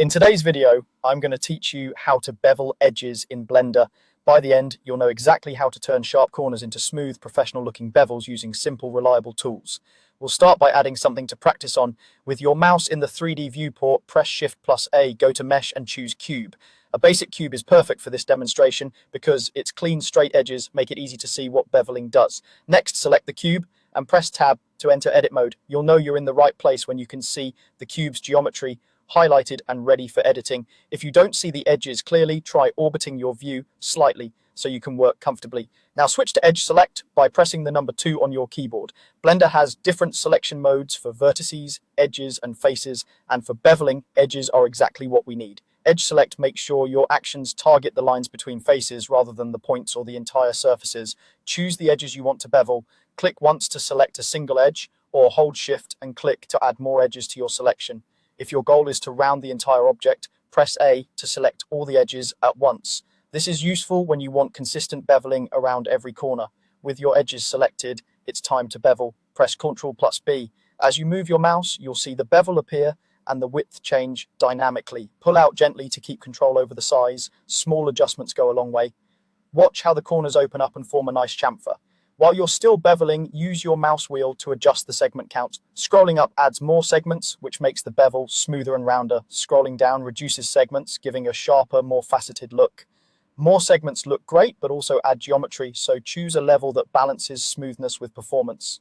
In today's video, I'm going to teach you how to bevel edges in Blender. By the end, you'll know exactly how to turn sharp corners into smooth, professional-looking bevels using simple, reliable tools. We'll start by adding something to practice on. With your mouse in the 3D viewport, press Shift+A, go to Mesh and choose Cube. A basic cube is perfect for this demonstration because its clean, straight edges make it easy to see what beveling does. Next, select the cube and press Tab to enter edit mode. You'll know you're in the right place when you can see the cube's geometry highlighted and ready for editing. If you don't see the edges clearly, try orbiting your view slightly so you can work comfortably. Now switch to Edge Select by pressing the number 2 on your keyboard. Blender has different selection modes for vertices, edges, and faces, and for beveling, edges are exactly what we need. Edge Select makes sure your actions target the lines between faces rather than the points or the entire surfaces. Choose the edges you want to bevel. Click once to select a single edge, or hold Shift and click to add more edges to your selection. If your goal is to round the entire object, press A to select all the edges at once. This is useful when you want consistent beveling around every corner. With your edges selected, it's time to bevel. Press Ctrl+B. As you move your mouse, you'll see the bevel appear and the width change dynamically. Pull out gently to keep control over the size. Small adjustments go a long way. Watch how the corners open up and form a nice chamfer. While you're still beveling, use your mouse wheel to adjust the segment count. Scrolling up adds more segments, which makes the bevel smoother and rounder. Scrolling down reduces segments, giving a sharper, more faceted look. More segments look great, but also add geometry, so choose a level that balances smoothness with performance.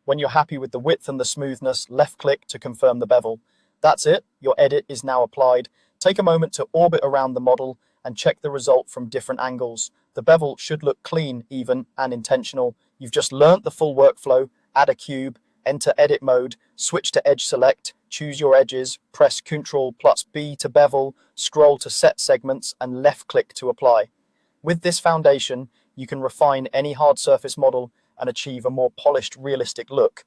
When you're happy with the width and the smoothness, left-click to confirm the bevel. That's it, your edit is now applied. Take a moment to orbit around the model and check the result from different angles. The bevel should look clean, even, and intentional. You've just learnt the full workflow. Add a cube, enter edit mode, switch to Edge Select, choose your edges, press Ctrl+B to bevel, scroll to set segments, and left-click to apply. With this foundation, you can refine any hard surface model and achieve a more polished, realistic look.